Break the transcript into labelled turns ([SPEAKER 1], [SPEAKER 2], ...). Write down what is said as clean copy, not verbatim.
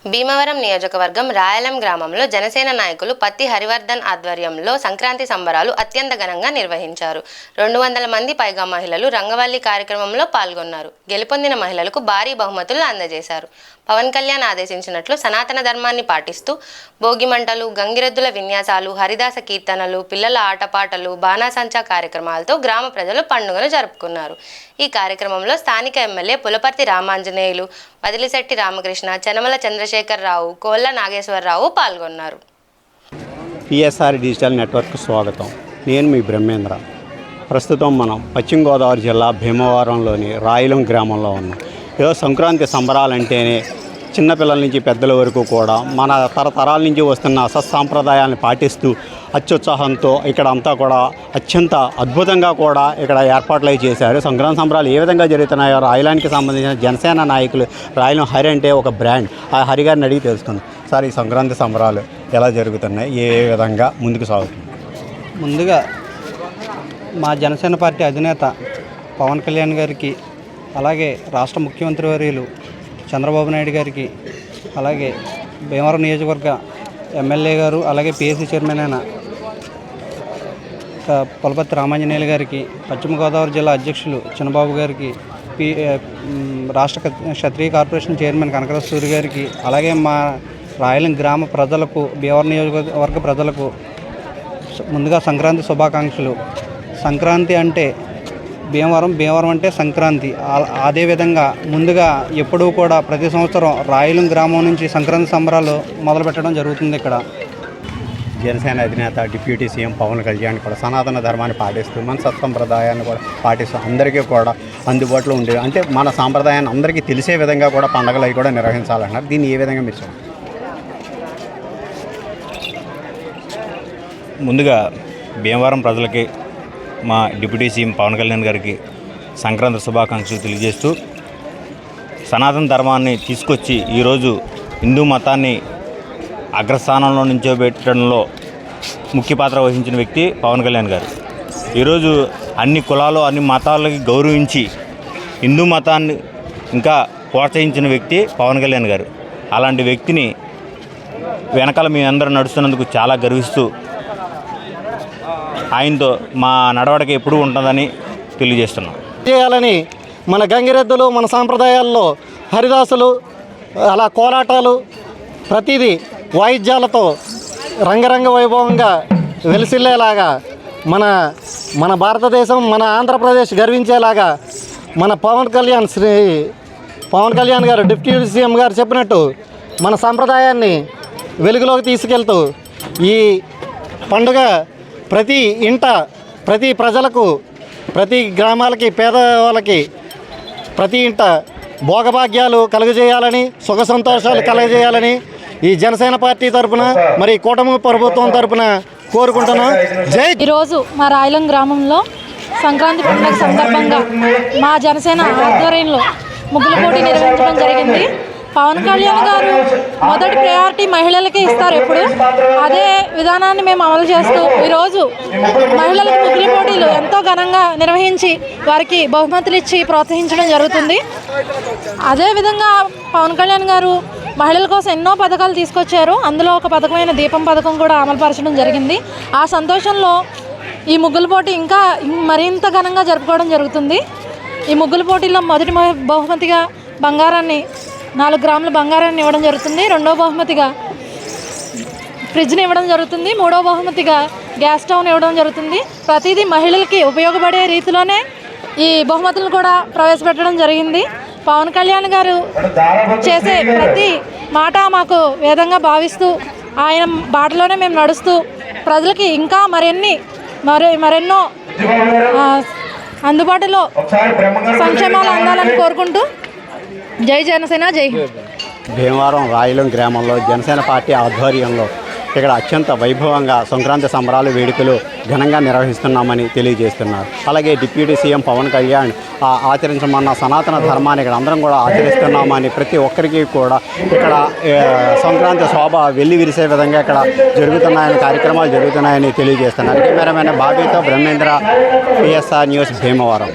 [SPEAKER 1] భీమవరం నియోజకవర్గం రాయలం గ్రామంలో జనసేన నాయకులు పత్తి హరివర్ధన్ ఆధ్వర్యంలో సంక్రాంతి సంబరాలు అత్యంత ఘనంగా నిర్వహించారు. 200 మంది పైగా మహిళలు రంగవల్లి కార్యక్రమంలో పాల్గొన్నారు. గెలుపొందిన మహిళలకు భారీ బహుమతులు అందజేశారు. పవన్ కళ్యాణ్ ఆదేశించినట్లు సనాతన ధర్మాన్ని పాటిస్తూ భోగిమంటలు, గంగిరెద్దుల విన్యాసాలు, హరిదాస కీర్తనలు, పిల్లల ఆటపాటలు, బాణాసంచా కార్యక్రమాలతో గ్రామ ప్రజలు పండుగను జరుపుకున్నారు. ఈ కార్యక్రమంలో స్థానిక ఎమ్మెల్యే పులపర్తి రామాంజనేయులు, వదిలిశెట్టి రామకృష్ణ, చనమల చంద్రశేఖరరావు, కోళ్ల నాగేశ్వరరావు పాల్గొన్నారు.
[SPEAKER 2] పిఎస్ఆర్ డిజిటల్ నెట్వర్క్ స్వాగతం. నేను మీ బ్రహ్మేంద్ర. ప్రస్తుతం మనం పశ్చిమ గోదావరి జిల్లా భీమవరంలోని రాయలం గ్రామంలో ఉన్నాం. ఏదో సంక్రాంతి సంబరాలంటేనే చిన్నపిల్లల నుంచి పెద్దల వరకు కూడా మన తరతరాల నుంచి వస్తున్న సత్సాంప్రదాయాలను పాటిస్తూ అత్యుత్సాహంతో ఇక్కడ అంతా కూడా అత్యంత అద్భుతంగా కూడా ఇక్కడ ఏర్పాట్లు చేశారు. సంక్రాంతి సంబరాలు ఏ విధంగా జరుగుతున్నాయో రాయలానికి సంబంధించిన జనసేన నాయకులు, రాయలం హరి అంటే ఒక బ్రాండ్, ఆ హరి గారిని అడిగి తెలుసుకుందాం. సార్, ఈ సంక్రాంతి సంబరాలు ఎలా జరుగుతున్నాయి, ఏ విధంగా ముందుకు సాగుతుంది?
[SPEAKER 3] ముందుగా మా జనసేన పార్టీ అధినేత పవన్ కళ్యాణ్ గారికి, అలాగే రాష్ట్ర ముఖ్యమంత్రి వర్యులు చంద్రబాబు నాయుడు గారికి, అలాగే భీమవరం నియోజకవర్గ ఎమ్మెల్యే గారు, అలాగే పిఎస్సి చైర్మన్ అయిన పులపర్తి రామాంజనేయులు గారికి, పశ్చిమ గోదావరి జిల్లా అధ్యక్షులు చిన్నబాబు గారికి, రాష్ట్ర క్షత్రియ కార్పొరేషన్ చైర్మన్ కనకరాజు గారికి, అలాగే మా రాయలం గ్రామ ప్రజలకు, భీమవరం నియోజకవర్గ ప్రజలకు ముందుగా సంక్రాంతి శుభాకాంక్షలు. సంక్రాంతి అంటే భీమవరం అంటే సంక్రాంతి. అదేవిధంగా ముందుగా ఎప్పుడూ కూడా ప్రతి సంవత్సరం రాయలం గ్రామం నుంచి సంక్రాంతి సంబరాలు మొదలు పెట్టడం జరుగుతుంది. ఇక్కడ
[SPEAKER 2] జనసేన అధినేత డిప్యూటీ సీఎం పవన్ కళ్యాణ్ కూడా సనాతన ధర్మాన్ని పాటిస్తూ మన సత్సంప్రదాయాన్ని కూడా పాటిస్తూ అందరికీ కూడా అందుబాటులో ఉండే, అంటే మన సాంప్రదాయాన్ని అందరికీ తెలిసే విధంగా కూడా పండుగలు అవి కూడా నిర్వహించాలన్నారు. దీన్ని ఏ విధంగా మీరు చూడండి?
[SPEAKER 4] ముందుగా భీమవరం ప్రజలకి, మా డిప్యూటీ సీఎం పవన్ కళ్యాణ్ గారికి సంక్రాంతి శుభాకాంక్షలు తెలియజేస్తూ, సనాతన ధర్మాన్ని తీసుకొచ్చి ఈరోజు హిందూ మతాన్ని అగ్రస్థానంలో నిల్చోబెట్టడంలో ముఖ్య పాత్ర వహించిన వ్యక్తి పవన్ కళ్యాణ్ గారు. ఈరోజు అన్ని కులాలు, అన్ని మతాలకి గౌరవించి హిందూ మతాన్ని ఇంకా ప్రోత్సహించిన వ్యక్తి పవన్ కళ్యాణ్ గారు. అలాంటి వ్యక్తిని వెనకాల మీ అందరూ నడుస్తున్నందుకు చాలా గర్విస్తూ, ఆయనతో మా నడవడిక ఎప్పుడూ ఉంటుందని తెలియజేస్తున్నాం.
[SPEAKER 5] చేయాలని మన గంగిరెద్దులు, మన సాంప్రదాయాల్లో హరిదాసులు, అలా కోలాటాలు, ప్రతిదీ వాయిద్యాలతో రంగరంగ వైభవంగా వెలిసిల్లేలాగా మన భారతదేశం, మన ఆంధ్రప్రదేశ్ గర్వించేలాగా మన పవన్ కళ్యాణ్ గారు డిప్యూటీ సీఎం గారు చెప్పినట్టు మన సాంప్రదాయాన్ని వెలుగులోకి తీసుకెళ్తూ ఈ పండుగ ప్రతి ఇంట, ప్రతి ప్రజలకు, ప్రతి గ్రామాలకి, పేదవాళ్ళకి ప్రతి ఇంట భోగభాగ్యాలు కలుగజేయాలని, సుఖ సంతోషాలు కలుగజేయాలని ఈ జనసేన పార్టీ తరఫున, మరి కూటమి ప్రభుత్వం తరఫున కోరుకుంటున్నాం.
[SPEAKER 6] ఈరోజు మా రాయలం గ్రామంలో సంక్రాంతి పండుగ సందర్భంగా మా జనసేన ఆధ్వర్యంలో ముగ్గుల పోటీ నిర్వహించడం జరిగింది. పవన్ కళ్యాణ్ గారు మొదటి ప్రయారిటీ మహిళలకే ఇస్తారు ఎప్పుడు. అదే విధానాన్ని మేము అమలు చేస్తూ ఈరోజు మహిళలకు ముగ్గుల పోటీలు ఎంతో ఘనంగా నిర్వహించి వారికి బహుమతులు ఇచ్చి ప్రోత్సహించడం జరుగుతుంది. అదేవిధంగా పవన్ కళ్యాణ్ గారు మహిళల కోసం ఎన్నో పథకాలు తీసుకొచ్చారు. అందులో ఒక పథకమైన దీపం పథకం కూడా అమలుపరచడం జరిగింది. ఆ సంతోషంలో ఈ ముగ్గుల పోటీ ఇంకా మరింత ఘనంగా జరుపుకోవడం జరుగుతుంది. ఈ ముగ్గుల పోటీలో మొదటి బహుమతిగా బంగారాన్ని, 4 గ్రాముల బంగారాన్ని ఇవ్వడం జరుగుతుంది. రెండవ బహుమతిగా ఫ్రిడ్జ్ని ఇవ్వడం జరుగుతుంది. మూడవ బహుమతిగా గ్యాస్ స్టవ్ని ఇవ్వడం జరుగుతుంది. ప్రతిదీ మహిళలకి ఉపయోగపడే రీతిలోనే ఈ బహుమతులను కూడా ప్రవేశపెట్టడం జరిగింది. పవన్ కళ్యాణ్ గారు చేసే ప్రతి మాట మాకు వేదంగా భావిస్తూ ఆయన బాటలోనే మేము నడుస్తూ ప్రజలకి ఇంకా మరెన్నో అందుబాటులో సంక్షేమాలు అందాలని కోరుకుంటూ జై జనసేన, జై హింద్.
[SPEAKER 2] భీమవరం రాయలం గ్రామంలో జనసేన పార్టీ ఆధ్వర్యంలో ఇక్కడ అత్యంత వైభవంగా సంక్రాంతి సంబరాలు, వేడుకలు ఘనంగా నిర్వహిస్తున్నామని తెలియజేస్తున్నారు. అలాగే డిప్యూటీ సీఎం పవన్ కళ్యాణ్ ఆచరించమన్న సనాతన ధర్మాన్ని ఇక్కడ అందరం కూడా ఆచరిస్తున్నామని, ప్రతి ఒక్కరికి కూడా ఇక్కడ సంక్రాంతి శోభ వెళ్లి విరిసే విధంగా ఇక్కడ కార్యక్రమాలు జరుగుతున్నాయని తెలియజేస్తున్నారు. కెమెరామెన్ బాబీతో బ్రహ్మేంద్ర, పిఎస్ఆర్ న్యూస్, భీమవరం.